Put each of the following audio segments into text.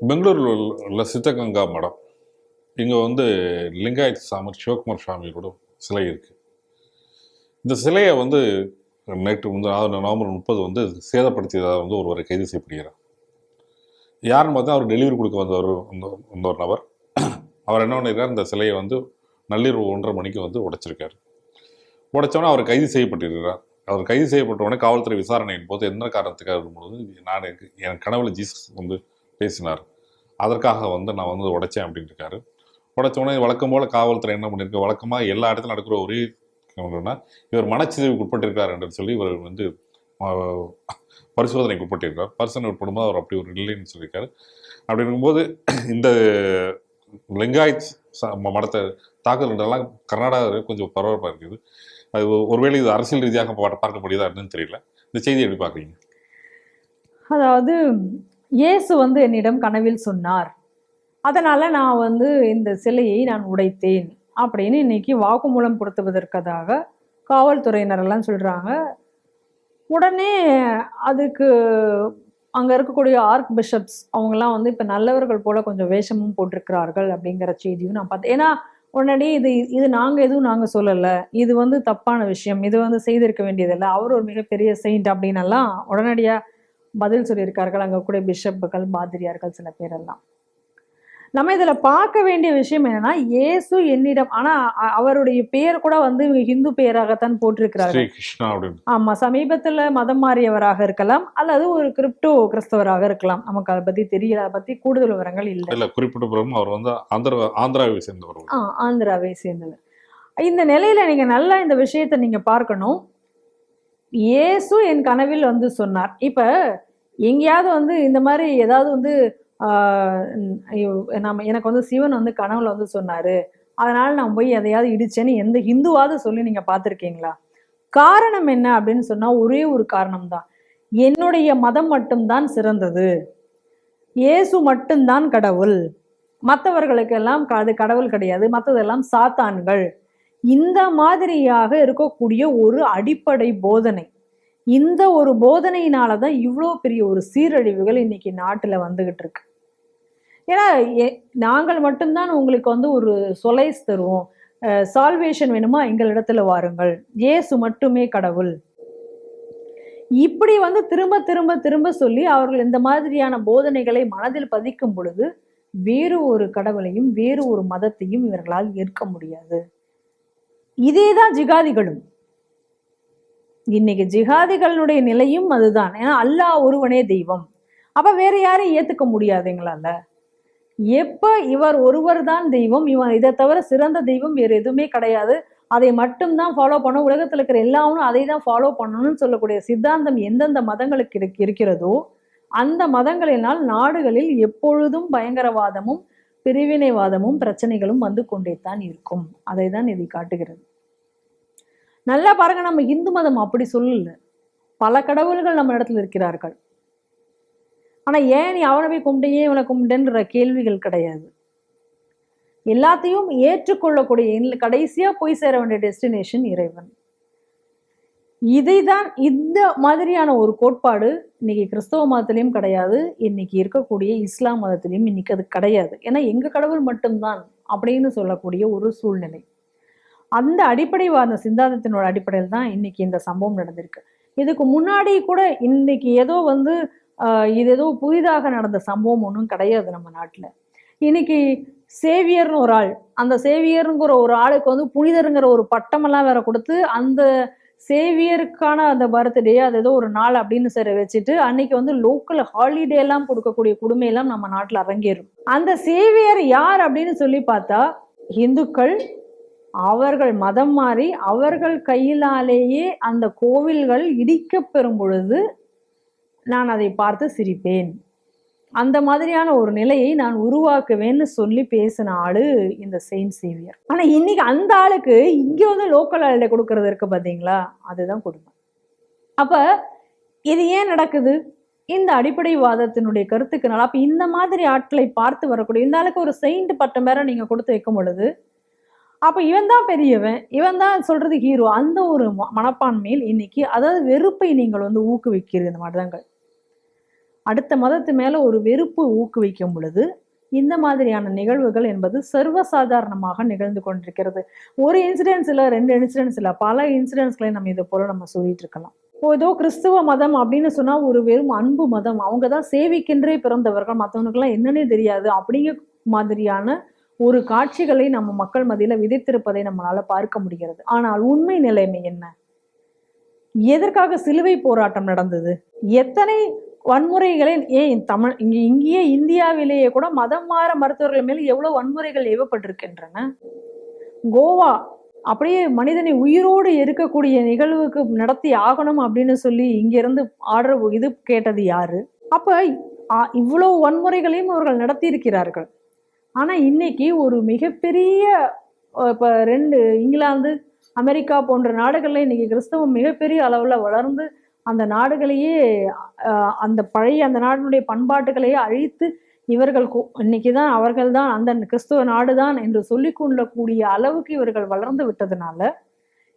பெங்களூரில் உள்ள சித்தகங்கா மடம், இங்கே வந்து லிங்காயத் சாமர் சிவகுமார் சுவாமியோட சிலை இருக்குது. இந்த சிலையை வந்து நேற்று வந்து நவம்பர் 30 வந்து சேதப்படுத்தியதாக வந்து ஒருவரை கைது செய்யப்படுகிறார். யாருன்னு பார்த்தா அவர் டெலிவரி கொடுக்க வந்தவர் ஒரு நபர். அவர் என்ன பண்ணியிருக்கார், இந்த சிலையை வந்து நள்ளிரவு 1:30 மணிக்கு வந்து உடைச்சிருக்காரு. உடைச்சோன்னே அவர் கைது செய்யப்பட்டிருக்கிறார். அவர் கைது செய்யப்பட்ட உடனே காவல்துறை விசாரணையின் போது என்ன காரணத்துக்காக இருக்கும்போது, நான் என் கனவுல ஜீசஸ் வந்து பேசினார், அதற்காக வந்து நான் வந்து உடைச்சேன் அப்படின்னு இருக்காரு. உடைச்ச உடனே வழக்கம் போல காவல்துறை என்ன பண்ணியிருக்கு, வழக்கமாக எல்லா இடத்துலையும் நடக்கிற ஒரே இவர் மனச்சிதைவுக்கு உட்பட்டிருக்கார் என்று சொல்லி இவர் வந்து பரிசோதனைக்கு உட்பட்டிருக்கார். பரிசோதனை உட்படும்போது அவர் அப்படி ஒரு இல்லைன்னு சொல்லியிருக்காரு. அப்படி இருக்கும்போது இந்த லிங்காயத் மடத்தை தாக்குதல்கள்லாம் கர்நாடகாவில் கொஞ்சம் பரபரப்பாக இருக்குது. அது ஒருவேளை இது அரசியல் ரீதியாக பார்க்கக்கூடியதா என்னன்னு தெரியல. இந்த செய்தி எப்படி பார்க்குறீங்க? அதாவது இயேசு வந்து என்னிடம் கனவில் சொன்னார், அதனால நான் வந்து இந்த சிலையை நான் உடைத்தேன் அப்படின்னு இன்னைக்கு வாக்குமூலம் கொடுத்துவதற்காக காவல்துறையினரெல்லாம் சொல்றாங்க. உடனே அதுக்கு அங்க இருக்கக்கூடிய ஆர்க் பிஷப்ஸ் அவங்கெல்லாம் வந்து இப்ப நல்லவர்கள் போல கொஞ்சம் வேஷமும் போட்டிருக்கிறார்கள் அப்படிங்கிற செய்தியும் நான் பார்த்தேன். ஏன்னா உடனடி இது நாங்க சொல்லல, இது வந்து தப்பான விஷயம், இது வந்து செய்திருக்க வேண்டியதில்லை, அவர் ஒரு மிகப்பெரிய செயின்ட் அப்படின்னு எல்லாம் உடனடியா பதில் சொல்லியிருக்கார்கள் அங்க கூட பிஷப்புகள், பாதிரியார்கள், சில பேரெல்லாம். நம்ம இதுல பார்க்க வேண்டிய விஷயம் என்னன்னா, இயேசு என்னிடம், ஆனா அவருடைய பெயர் கூட வந்து ஹிந்து பெயராகத்தான் போட்டிருக்கிறார்கள். ஆமா, சமீபத்துல மதம் மாறியவராக இருக்கலாம் அல்லது ஒரு கிரிப்டோ கிறிஸ்தவராக இருக்கலாம், நமக்கு அதை பத்தி தெரியல, அதை பத்தி கூடுதல் விவரங்கள் இல்லை. குறிப்பிட்ட அவர் வந்து ஆந்திராவை சேர்ந்தவர். ஆந்திராவை சேர்ந்தவர். இந்த நிலையில நீங்க நல்லா இந்த விஷயத்தை நீங்க பார்க்கணும். இயேசு என் கனவில் வந்து சொன்னார். இப்ப எங்கேயாவது வந்து இந்த மாதிரி ஏதாவது வந்து எனக்கு வந்து சிவன் வந்து கனவுல வந்து சொன்னாரு, அதனால நான் போய் எதையாவது இடிச்சேன்னு எந்த ஹிந்துவாவது சொல்லி நீங்க பார்த்துருக்கீங்களா? காரணம் என்ன அப்படின்னு சொன்னா ஒரே ஒரு காரணம் தான், என்னுடைய மதம் மட்டும்தான் சிறந்தது, இயேசு மட்டும்தான் கடவுள், மற்றவர்களுக்கெல்லாம் அது கடவுள் கிடையாது, மற்றதெல்லாம் சாத்தான்கள். இந்த மாதிரியாக இருக்கக்கூடிய ஒரு அடிப்படை போதனை, இந்த ஒரு போதனையினாலதான் இவ்வளோ பெரிய ஒரு சீரழிவுகள் இன்னைக்கு நாட்டுல வந்துகிட்டு இருக்கு. ஏன்னா நாங்கள் மட்டும்தான் உங்களுக்கு வந்து ஒரு சொலைஸ் தருவோம், சால்வேஷன் வேணுமா எங்களிடத்துல வாருங்கள், இயேசு மட்டுமே கடவுள், இப்படி வந்து திரும்ப திரும்ப திரும்ப சொல்லி அவர்கள் இந்த மாதிரியான போதனைகளை மனதில் பதிக்கும் பொழுது வேறு ஒரு கடவுளையும் வேறு ஒரு மதத்தையும் இவர்களால் ஏற்க முடியாது. இதேதான் ஜிகாதிகளும். இன்னைக்கு ஜிகாதிகளுடைய நிலையும் அதுதான். ஏன்னா அல்லாஹ் ஒருவனே தெய்வம், அப்ப வேற யாரையும் ஏத்துக்க முடியாது எங்களால. எப்ப இவர் ஒருவர் தான் தெய்வம், இவன் இதை தவிர சிறந்த தெய்வம் வேற எதுவுமே கிடையாது, அதை மட்டும்தான் ஃபாலோ பண்ணணும், உலகத்துல இருக்கிற எல்லாரும் அதை தான் ஃபாலோ பண்ணணும்னு சொல்லக்கூடிய சித்தாந்தம் எந்தெந்த மதங்களுக்கு இருக்கிறதோ அந்த மதங்களினால் நாடுகளில் எப்பொழுதும் பயங்கரவாதமும் பிரிவினைவாதமும் பிரச்சனைகளும் வந்து கொண்டே தான் இருக்கும். அதை தான் இதை காட்டுகிறது. நல்லா பாருங்க, நம்ம இந்து மதம் அப்படி சொல்லல, பல கடவுள்கள் நம்ம இடத்துல இருக்கிறார்கள். ஆனா ஏன் நீ அவனை போய் கும்பிட்டு ஏன் இவனை கும்பிட்டுன்ற கேள்விகள் கிடையாது. எல்லாத்தையும் ஏற்றுக்கொள்ளக்கூடிய கடைசியா போய் சேர வேண்டிய டெஸ்டினேஷன் இறைவன். இதைதான் இந்த மாதிரியான ஒரு கோட்பாடு இன்னைக்கு கிறிஸ்தவ மதத்திலையும் கிடையாது, இன்னைக்கு இருக்கக்கூடிய இஸ்லாம் மதத்திலையும் இன்னைக்கு அது கிடையாது. ஏன்னா எங்க கடவுள் மட்டும்தான் அப்படின்னு சொல்லக்கூடிய ஒரு சூழ்நிலை. அந்த அடிப்படைவாத சித்தாந்தத்தினோட அடிப்படையில் தான் இன்னைக்கு இந்த சம்பவம் நடந்திருக்கு. இதுக்கு முன்னாடி கூட இன்னைக்கு ஏதோ வந்து இது ஏதோ புதிதாக நடந்த சம்பவம் ஒன்றும் கிடையாது நம்ம நாட்டில். இன்னைக்கு சேவியர்னு ஒரு ஆள், அந்த சேவியருங்கிற ஒரு ஆளுக்கு வந்து புனிதருங்கிற ஒரு பட்டமெல்லாம் வேற கொடுத்து அந்த சேவியருக்கான அந்த பர்த்டே அது ஏதோ ஒரு நாள் அப்படின்னு சரி வச்சுட்டு அன்னைக்கு வந்து லோக்கல் ஹாலிடே எல்லாம் கொடுக்கக்கூடிய கொடுமையெல்லாம் நம்ம நாட்டில் அரங்கேறும். அந்த சேவியர் யார் அப்படின்னு சொல்லி பார்த்தா இந்துக்கள். அவர்கள் மதம் மாறி அவர்கள் கையிலாலேயே அந்த கோவில்கள் இடிக்கப்பெறும் பொழுது நான் அதை பார்த்து சிரிப்பேன், அந்த மாதிரியான ஒரு நிலையை நான் உருவாக்குவேன்னு சொல்லி பேசின ஆளு இந்த செயின்ட் சேவியர். ஆனா இன்னைக்கு அந்த ஆளுக்கு இங்க வந்து லோக்கல் ஹாலிடே கொடுக்கறது இருக்கு பாத்தீங்களா, அதுதான் கொடுமை. அப்ப இது ஏன் நடக்குது? இந்த அடிப்படைவாதத்தினுடைய கருத்துக்குனால. அப்ப இந்த மாதிரி ஆட்களை பார்த்து வரக்கூடிய இந்த ஆளுக்கு ஒரு செயின்ட் பட்டம் வேற நீங்க கொடுத்து வைக்கும் பொழுது அப்ப இவன் தான் பெரியவன், இவன் தான் சொல்றது ஹீரோ, அந்த ஒரு மனப்பான்மையில் இன்னைக்கு அதாவது வெறுப்பை நீங்கள் வந்து ஊக்குவிக்கிறது இந்த மதங்கள். அடுத்த மதத்து மேல ஒரு வெறுப்பு ஊக்குவிக்கும் பொழுது இந்த மாதிரியான நிகழ்வுகள் என்பது சர்வசாதாரணமாக நிகழ்ந்து கொண்டிருக்கிறது. ஒரு இன்சிடென்ட்ஸ் இல்லை, 2 இன்சிடென்ட்ஸ் இல்லை, பல இன்சிடென்ட்ஸ்களை நம்ம இதை போல நம்ம சொல்லிட்டு இருக்கலாம். ஏதோ கிறிஸ்துவ மதம் அப்படின்னு சொன்னா ஒரு வெறும் அன்பு மதம், அவங்க தான் சேவிக்கின்றே பிறந்தவர்கள், மற்றவனுக்கெல்லாம் என்னன்னே தெரியாது அப்படிங்கிற மாதிரியான ஒரு காட்சிகளை நம்ம மக்கள் மத்தியில விதைத்திருப்பதை நம்மளால பார்க்க முடிகிறது. ஆனால் உண்மை நிலைமை என்ன? எதற்காக சிலுவை போராட்டம் நடந்தது? எத்தனை வன்முறைகளை இங்கேயே இந்தியாவிலேயே கூட மதம் மாற மருத்துவர்கள் மேல் எவ்வளவு வன்முறைகள் ஏவப்பட்டிருக்கின்றன. கோவா அப்படியே மனிதனை உயிரோடு இருக்கக்கூடிய நிகழ்வுக்கு நடத்தி ஆகணும் அப்படின்னு சொல்லி இங்கிருந்து ஆர்டர் இது கேட்டது யாரு? அப்ப இவ்வளவு வன்முறைகளையும் அவர்கள் நடத்தி இருக்கிறார்கள். ஆனா இன்னைக்கு ஒரு மிகப்பெரிய இப்ப 2 இங்கிலாந்து, அமெரிக்கா போன்ற நாடுகள்ல இன்னைக்கு கிறிஸ்தவம் மிகப்பெரிய அளவுல வளர்ந்து அந்த நாடுகளையே அந்த பழைய அந்த நாட்டினுடைய பண்பாட்டுகளையே அழித்து இவர்கள் இன்னைக்குதான் அவர்கள் தான் அந்த கிறிஸ்துவ நாடுதான் என்று சொல்லிக் கொள்ளக்கூடிய அளவுக்கு இவர்கள் வளர்ந்து விட்டதுனால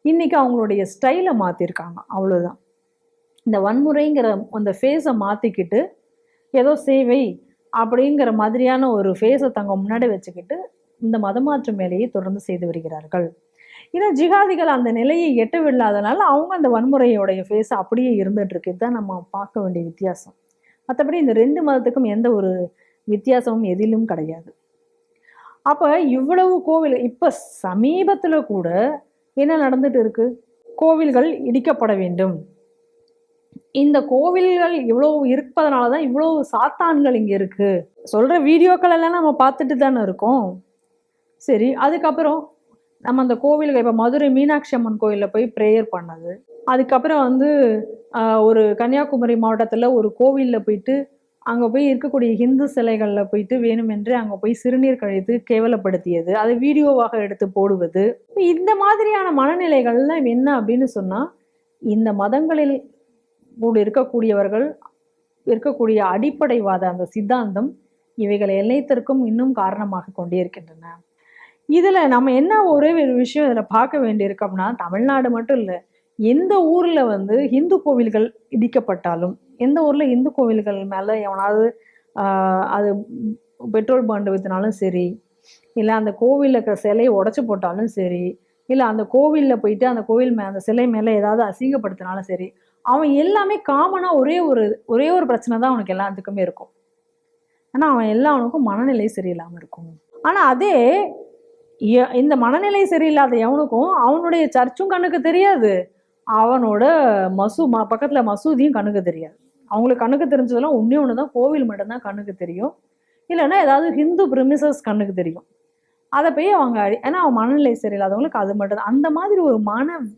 இன்னைக்கு அவங்களுடைய ஸ்டைலை மாத்திருக்காங்க. அவ்வளவுதான். இந்த வன்முறைங்கிற அந்த ஃபேஸை மாத்திக்கிட்டு ஏதோ சேவை அப்படிங்கிற மாதிரியான ஒரு ஃபேஸை தங்க முன்னாடி வச்சுக்கிட்டு இந்த மதமாற்று மேலேயே தொடர்ந்து செய்து வருகிறார்கள். ஏன்னா ஜிகாதிகள் அந்த நிலையை எட்டவில்லாதனால அவங்க அந்த வன்முறையோடைய ஃபேஸ் அப்படியே இருந்துட்டு இருக்கு. இதுதான் நம்ம பார்க்க வேண்டிய வித்தியாசம். மற்றபடி இந்த 2 மதத்துக்கும் எந்த ஒரு வித்தியாசமும் எதிலும் கிடையாது. அப்ப இவ்வளவு கோவில் இப்ப சமீபத்துல கூட என்ன நடந்துட்டு இருக்கு? கோவில்கள் இடிக்கப்பட வேண்டும். இந்த கோவில்கள் இவ்வளவு இருப்பதனாலதான் இவ்வளவு சாத்தான்கள் இங்க இருக்கு சொல்ற வீடியோக்கள் எல்லாம் நம்ம பார்த்துட்டு தானே இருக்கோம். சரி, அதுக்கப்புறம் நம்ம அந்த கோவில்கள் இப்ப மதுரை மீனாட்சி அம்மன் கோயில்ல போய் ப்ரேயர் பண்ணது, அதுக்கப்புறம் ஒரு கன்னியாகுமரி மாவட்டத்துல ஒரு கோவில்ல போயிட்டு அங்க போய் இருக்கக்கூடிய ஹிந்து சிலைகள்ல போயிட்டு வேணுமென்று அங்க போய் சிறுநீர் கழித்து கேவலப்படுத்தியது, அதை வீடியோவாக எடுத்து போடுவது, இந்த மாதிரியான மனநிலைகள்லாம் என்ன அப்படின்னு சொன்னா இந்த மதங்களில் கூட இருக்கக்கூடியவர்கள் இருக்கக்கூடிய அடிப்படைவாத அந்த சித்தாந்தம் இவைகளை எல்லைத்திற்கும் இன்னும் காரணமாக கொண்டே இருக்கின்றன. இதுல நம்ம என்ன ஒரே ஒரு விஷயம் இதுல பார்க்க வேண்டியிருக்கு அப்படின்னா, தமிழ்நாடு மட்டும் இல்லை, எந்த ஊர்ல இந்து கோவில்கள் இடிக்கப்பட்டாலும், எந்த ஊர்ல இந்து கோவில்கள் மேல எவனாவது அது பெட்ரோல் பாண்டு வித்தினாலும் சரி, இல்லை அந்த கோவில்ல இருக்கிற சிலையை உடைச்சு போட்டாலும் சரி, இல்லை அந்த கோவில்ல போயிட்டு அந்த கோவில் அந்த சிலை மேல ஏதாவது அசிங்கப்படுத்தினாலும் சரி, அவன் எல்லாமே காமனா ஒரே ஒரு பிரச்சனை தான் அவனுக்கு எல்லாத்துக்குமே இருக்கும். ஆனா அவன் எல்லாவனுக்கும் மனநிலை சரியில்லாம இருக்கும். ஆனா அதே இந்த மனநிலை சரியில்லாத எவனுக்கும் அவனுடைய சர்ச்சும் கண்ணுக்கு தெரியாது, அவனோட பக்கத்துல மசூதியும் கண்ணுக்கு தெரியாது. அவங்களுக்கு கண்ணுக்கு தெரிஞ்சதெல்லாம் ஒண்ணுதான், கோவில் மட்டும்தான் கண்ணுக்கு தெரியும். இல்லைன்னா ஏதாவது ஹிந்து பிரிமிசஸ் கண்ணுக்கு தெரியும். அதை போய் அவங்க ஏன்னா அவன் மனநிலை சரியில்லாதவங்களுக்கு அது மட்டும்தான். அந்த மாதிரி ஒரு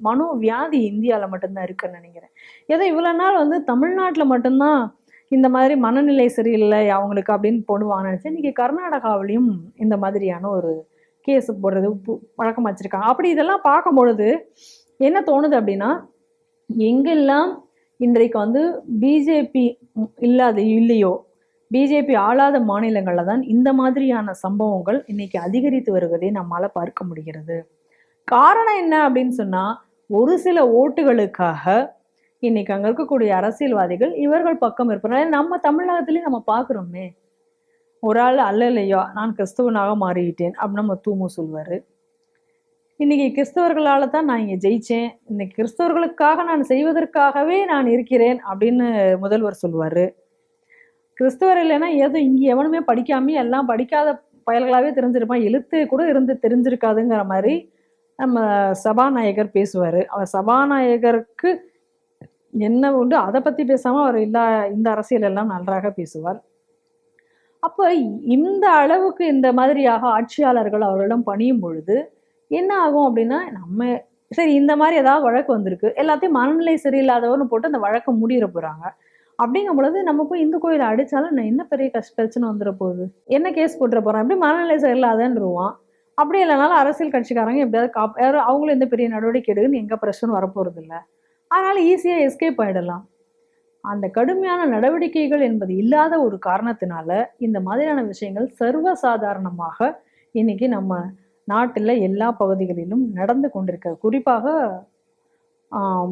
மனோவியாதி இந்தியாவில் மட்டும்தான் இருக்குன்னு நினைக்கிறேன். ஏதோ இவ்வளவு நாள் தமிழ்நாட்டில் மட்டும்தான் இந்த மாதிரி மனநிலை சரியில்லை அவங்களுக்கு அப்படின்னு போடுவாங்கன்னு நினைச்சேன். இன்னைக்கு கர்நாடகாவிலையும் இந்த மாதிரியான ஒரு கேஸ் போடுறது வழக்கம் வச்சிருக்காங்க. அப்படி இதெல்லாம் பார்க்கும் பொழுது என்ன தோணுது அப்படின்னா, எங்கெல்லாம் இன்றைக்கு பிஜேபி இல்லையோ, பிஜேபி ஆளாத மாநிலங்கள்ல தான் இந்த மாதிரியான சம்பவங்கள் இன்னைக்கு அதிகரித்து வருவதை நம்மால பார்க்க முடிகிறது. காரணம் என்ன அப்படின்னு சொன்னா, ஒரு சில ஓட்டுகளுக்காக இன்னைக்கு அங்க இருக்கக்கூடிய அரசியல்வாதிகள் இவர்கள் பக்கம் இருப்பாங்க. நம்ம தமிழகத்திலேயே நம்ம பாக்குறோமே, ஒரு ஆள் அல்லையா நான் கிறிஸ்தவனாக மாறிவிட்டேன் அப்படின்னு நம்ம தூமு சொல்வாரு. இன்னைக்கு கிறிஸ்தவர்களால தான் நான் இங்க ஜெயிச்சேன், இன்னைக்கு கிறிஸ்தவர்களுக்காக நான் செய்வதற்காகவே நான் இருக்கிறேன் அப்படின்னு முதல்வர் சொல்வாரு. கிறிஸ்தவர் இல்லைன்னா ஏதோ இங்க எவனுமே படிக்காம எல்லாம் படிக்காத பயல்களாவே தெரிஞ்சிருப்பான், எழுத்து கூட தெரிஞ்சிருக்காதுங்கிற மாதிரி நம்ம சபாநாயகர் பேசுவாரு. அவர் சபாநாயகருக்கு என்ன உண்டு அதை பத்தி பேசாம அவர் இந்த அரசியல் எல்லாம் நன்றாக பேசுவார். அப்ப இந்த அளவுக்கு இந்த மாதிரியாக ஆட்சியாளர்கள் அவர்களிடம் பணியும் பொழுது என்ன ஆகும் அப்படின்னா, நம்ம சரி இந்த மாதிரி ஏதாவது வழக்கு வந்திருக்கு, எல்லாத்தையும் மனநிலை சரியில்லாதவர்னு போட்டு அந்த வழக்கை முடிகிற போறாங்க. அப்படிங்கும் பொழுது நம்ம போய் இந்து கோயிலை அடிச்சாலும் நான் என்ன பெரிய பிரச்சனை வந்துட போகுது, என்ன கேஸ் போட்டுற போறான், எப்படி மனநிலை சரியில்லாதன்றுவான். அப்படி இல்லைனாலும் அரசியல் கட்சிக்காரங்க எப்படியாவது அவங்களும் எந்த பெரிய நடவடிக்கை எடுக்குன்னு எங்க பிரச்சனை வரப்போறது இல்லை, அதனால ஈஸியா எஸ்கேப் ஆயிடலாம். அந்த கடுமையான நடவடிக்கைகள் என்பது இல்லாத ஒரு காரணத்தினால இந்த மாதிரியான விஷயங்கள் சர்வசாதாரணமாக இன்னைக்கு நம்ம நாட்டில் எல்லா பகுதிகளிலும் நடந்து கொண்டிருக்க. குறிப்பாக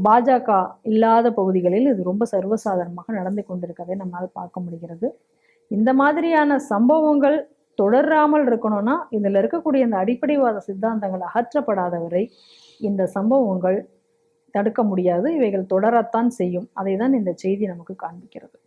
பாஜக இல்லாத பகுதிகளில் இது ரொம்ப சர்வசாதாரணமாக நடந்து கொண்டிருக்கதை நம்மளால் பார்க்க முடிகிறது. இந்த மாதிரியான சம்பவங்கள் தொடராமல் இருக்கணும்னா இதில் இருக்கக்கூடிய இந்த அடிப்படைவாத சித்தாந்தங்கள் அகற்றப்படாத வரை இந்த சம்பவங்கள் தடுக்க முடியாது. இவைகள் தொடரத்தான் செய்யும். அதை தான் இந்த செய்தி நமக்கு காண்பிக்கிறது.